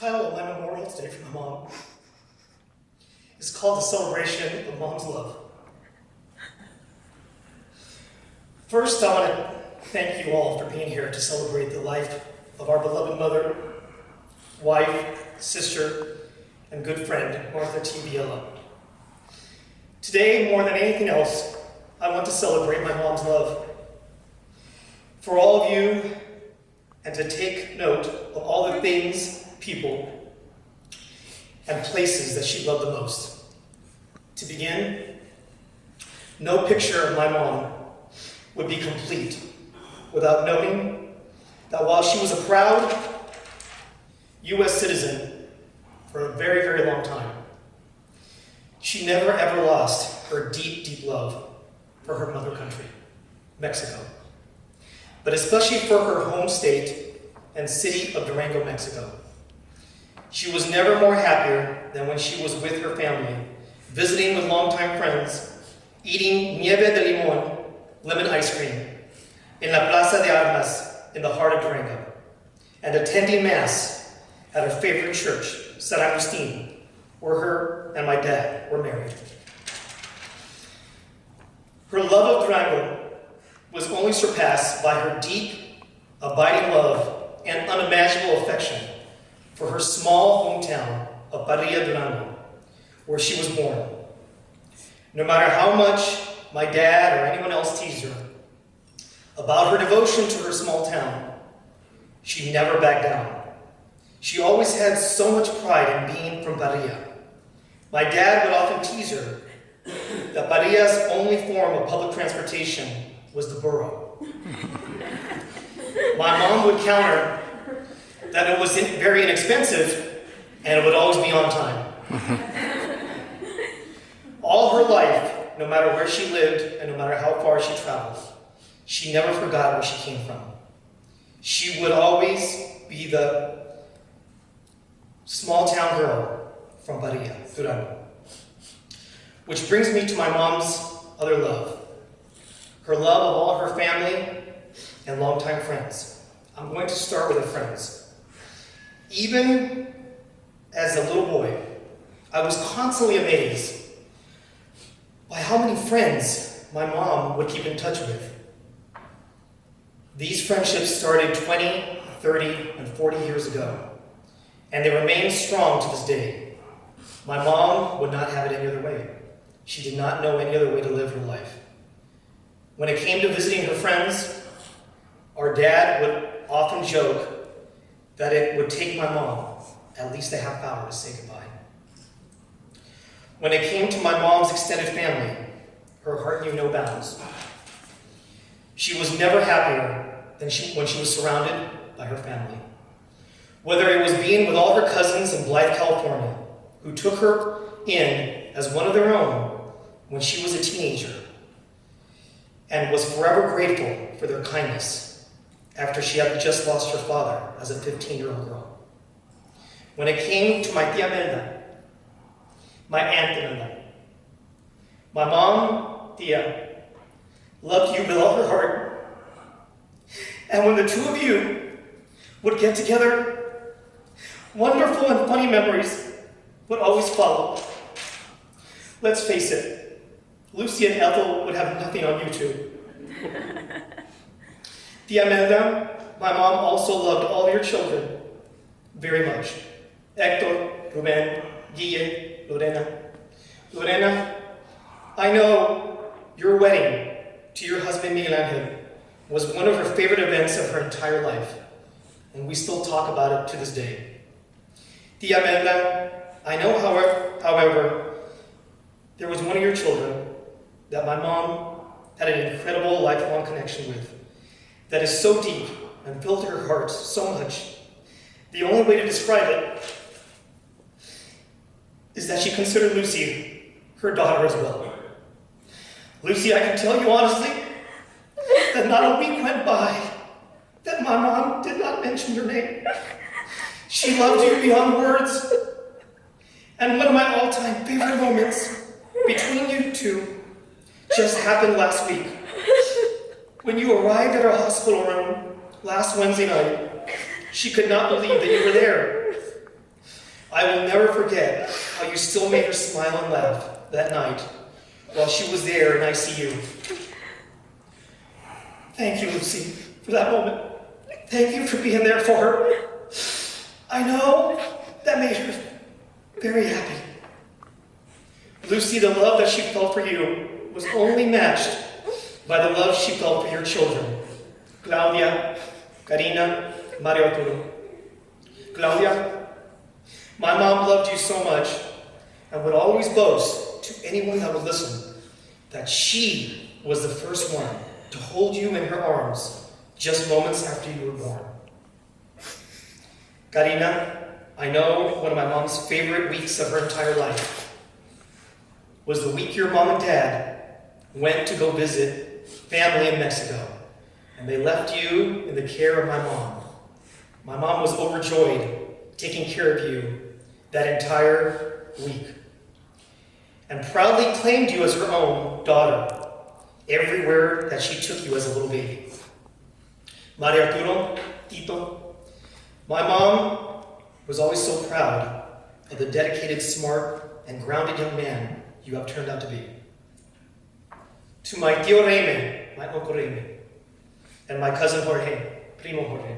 title of my memorial today for my mom is called The Celebration of Mom's Love. First, I want to thank you all for being here to celebrate the life of our beloved mother, wife, sister, and good friend, MarthaVillela. Today, more than anything else, I want to celebrate my mom's love. For all of you, and to take note of all the things, people, and places that she loved the most. To begin, no picture of my mom would be complete without noting that while she was a proud U.S. citizen for a very, very long time, she never ever lost her deep, deep love for her mother country, Mexico, but especially for her home state and city of Durango, Mexico. She was never more happier than when she was with her family, visiting with longtime friends, eating nieve de limón, lemon ice cream, in La Plaza de Armas in the heart of Durango, and attending Mass at her favorite church, San Agustin, where her and my dad were married. Her love of Durango was only surpassed by her deep, abiding love and unimaginable affection for her small hometown of Parrilla, Durango, where she was born. No matter how much my dad or anyone else teased her about her devotion to her small town, she never backed down. She always had so much pride in being from Parrilla. My dad would often tease her that Parrilla's only form of public transportation was the burro. My mom would counter that it was very inexpensive and it would always be on time. All her life, no matter where she lived and no matter how far she traveled, she never forgot where she came from. She would always be the small town girl from Parrilla, Durango. Which brings me to my mom's other love, her love of all her family and longtime friends. I'm going to start with her friends. Even as a little boy, I was constantly amazed by how many friends my mom would keep in touch with. These friendships started 20, 30, and 40 years ago, and they remain strong to this day. My mom would not have it any other way. She did not know any other way to live her life. When it came to visiting her friends, our dad would often joke that it would take my mom at least a half hour to say goodbye. When it came to my mom's extended family, her heart knew no bounds. She was never happier than when she was surrounded by her family. Whether it was being with all her cousins in Blythe, California, who took her in as one of their own when she was a teenager, and was forever grateful for their kindness after she had just lost her father as a 15-year-old girl. When it came to my tia Melda, my aunt Melda, my mom, Tia, loved you with all her heart. And when the two of you would get together, wonderful and funny memories would always follow. Let's face it, Lucy and Ethel would have nothing on you two. Tia Melda, my mom also loved all your children very much. Hector, Ruben, Guille, Lorena. Lorena, I know your wedding to your husband Miguel Angel was one of her favorite events of her entire life, and we still talk about it to this day. Tia Melda, I know, however, there was one of your children that my mom had an incredible lifelong connection with, that is so deep and filled her heart so much. The only way to describe it is that she considered Lucy her daughter as well. Lucy, I can tell you honestly that not a week went by that my mom did not mention your name. She loved you beyond words. And one of my all-time favorite moments between you two just happened last week. When you arrived at our hospital room last Wednesday night, she could not believe that you were there. I will never forget how you still made her smile and laugh that night while she was there in ICU. Thank you, Lucy, for that moment. Thank you for being there for her. I know that made her very happy. Lucy, the love that she felt for you was only matched by the love she felt for your children, Claudia, Karina, Mario Arturo. Claudia, my mom loved you so much and would always boast to anyone that would listen that she was the first one to hold you in her arms just moments after you were born. Karina, I know one of my mom's favorite weeks of her entire life was the week your mom and dad went to go visit family in Mexico, and they left you in the care of my mom. My mom was overjoyed taking care of you that entire week and proudly claimed you as her own daughter everywhere that she took you as a little baby. Maria Arturo, Tito, my mom was always so proud of the dedicated, smart, and grounded young man you have turned out to be. To my tío Reme, my uncle Reme, and my cousin Jorge, primo Jorge,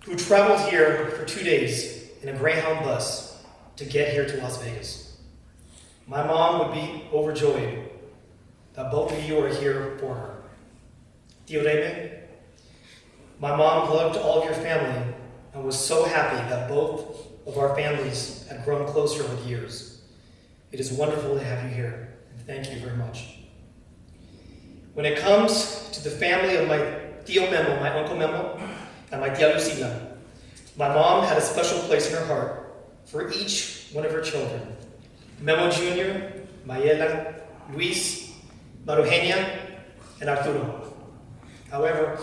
who traveled here for 2 days in a Greyhound bus to get here to Las Vegas. My mom would be overjoyed that both of you are here for her. Tío Reme, my mom loved all of your family and was so happy that both of our families had grown closer with years. It is wonderful to have you here, and thank you very much. When it comes to the family of my tío Memo, my uncle Memo, and my tía Lucila, my mom had a special place in her heart for each one of her children. Memo Jr., Mayela, Luis, Marugenia, and Arturo. However,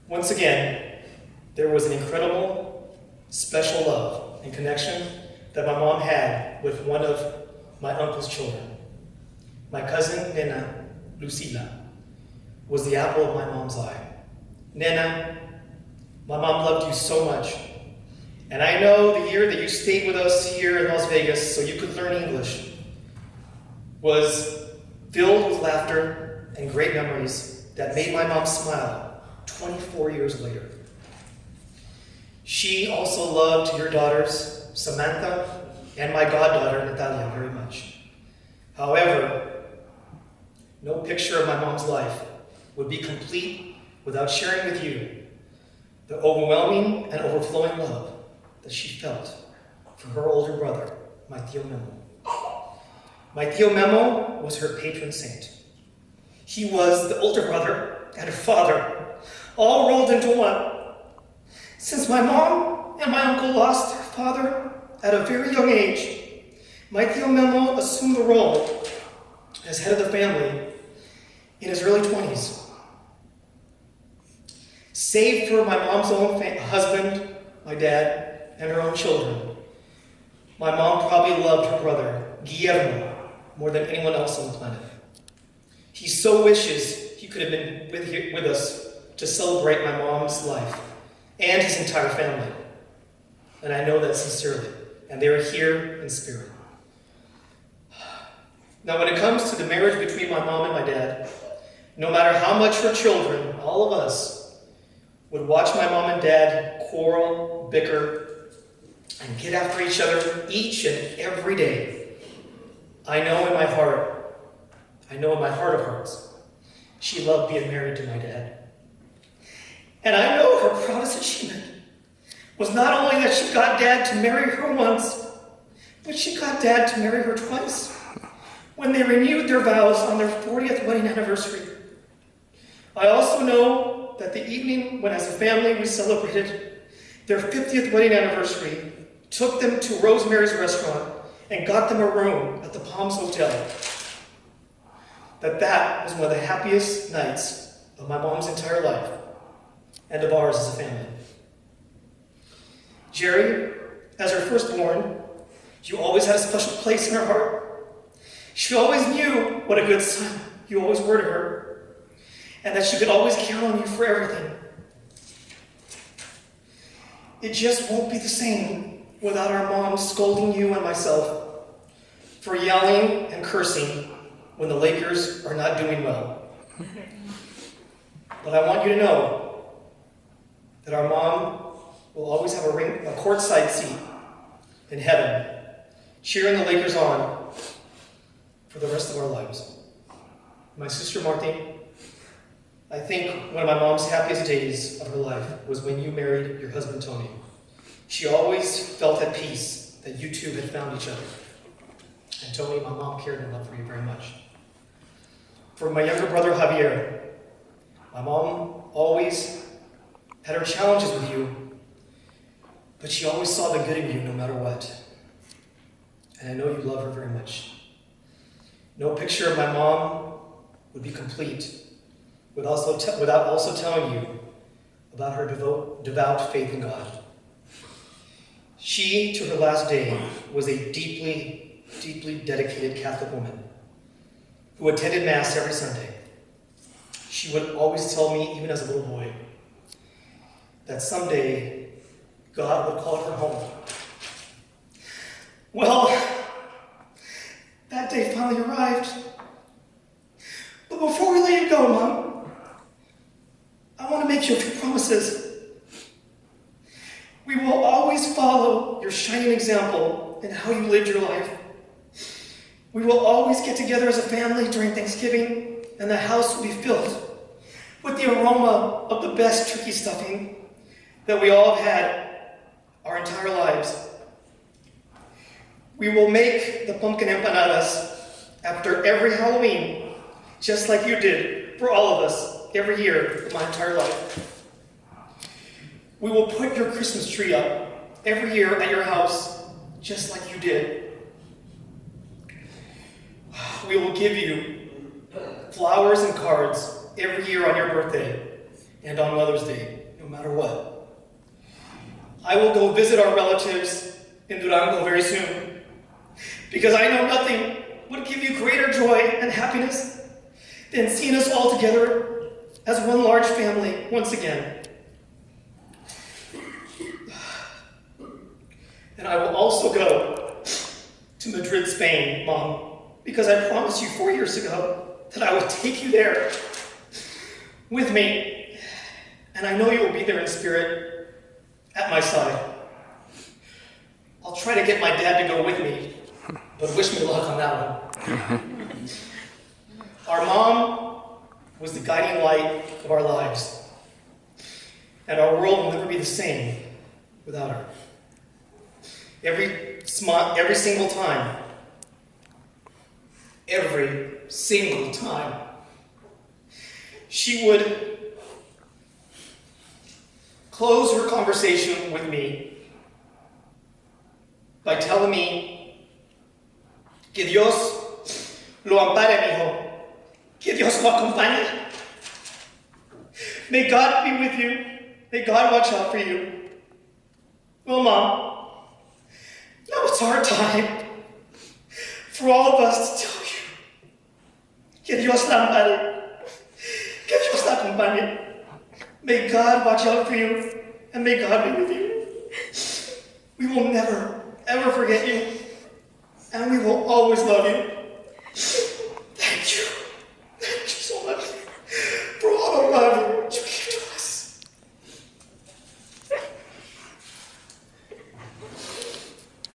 once again, there was an incredible, special love and connection that my mom had with one of my uncle's children. My cousin, Nena Lucila, was the apple of my mom's eye. Nena, my mom loved you so much. And I know the year that you stayed with us here in Las Vegas so you could learn English was filled with laughter and great memories that made my mom smile 24 years later. She also loved your daughters, Samantha, and my goddaughter, Natalia, very much. However, no picture of my mom's life would be complete without sharing with you the overwhelming and overflowing love that she felt for her older brother, my tío Memo. My tío Memo was her patron saint. He was the older brother and her father, all rolled into one. Since my mom and my uncle lost their father at a very young age, my tío Memo assumed the role as head of the family in his early 20s. Save for my mom's own husband, my dad, and her own children, my mom probably loved her brother, Guillermo, more than anyone else on the planet. He so wishes he could have been with us to celebrate my mom's life and his entire family. And I know that sincerely. And they are here in spirit. Now, when it comes to the marriage between my mom and my dad, no matter how much her children, all of us, would watch my mom and dad quarrel, bicker, and get after each other each and every day, I know in my heart of hearts, she loved being married to my dad. And I know her proudest achievement was not only that she got Dad to marry her once, but she got Dad to marry her twice when they renewed their vows on their 40th wedding anniversary. I also know that the evening when as a family we celebrated their 50th wedding anniversary, took them to Rosemary's Restaurant and got them a room at the Palms Hotel, that was one of the happiest nights of my mom's entire life and of ours as a family. Jerry, as her firstborn, you always had a special place in her heart. She always knew what a good son you always were to her, and that she could always count on you for everything. it just won't be the same without our mom scolding you and myself for yelling and cursing when the Lakers are not doing well. But I want you to know that our mom will always have a courtside seat in heaven, cheering the Lakers on for the rest of our lives. My sister Martha, I think one of my mom's happiest days of her life was when you married your husband Tony. She always felt at peace that you two had found each other. And Tony, my mom cared and loved for you very much. For my younger brother Javier, my mom always had her challenges with you, but she always saw the good in you no matter what. And I know you love her very much. No picture of my mom would be complete without also telling you about her devout faith in God. She, to her last day, was a deeply, deeply dedicated Catholic woman who attended Mass every Sunday. She would always tell me, even as a little boy, that someday God would call her home. Well, that day finally arrived. But before we let you go, Mom, I want to make you a few promises. We will always follow your shining example in how you lived your life. We will always get together as a family during Thanksgiving, and the house will be filled with the aroma of the best turkey stuffing that we all have had our entire lives. We will make the pumpkin empanadas after every Halloween, just like you did for all of us every year of my entire life. We will put your Christmas tree up every year at your house, just like you did. We will give you flowers and cards every year on your birthday and on Mother's Day, no matter what. I will go visit our relatives in Durango very soon, because I know nothing would give you greater joy and happiness than seeing us all together as one large family once again. And I will also go to Madrid, Spain, Mom, because I promised you 4 years ago that I would take you there with me. And I know you will be there in spirit, at my side. I'll try to get my dad to go with me, but wish me luck on that one. Our mom was the guiding light of our lives, and our world will never be the same without her. Every single time, she would close her conversation with me by telling me, que Dios lo ampare, mijo. Que Dios lo acompañe. May God be with you. May God watch out for you. Well, Mom, now it's our time for all of us to tell you, que Dios la ampare. Que Dios la acompañe. May God watch out for you, and may God be with you. We will never, ever forget you, and we will always love you.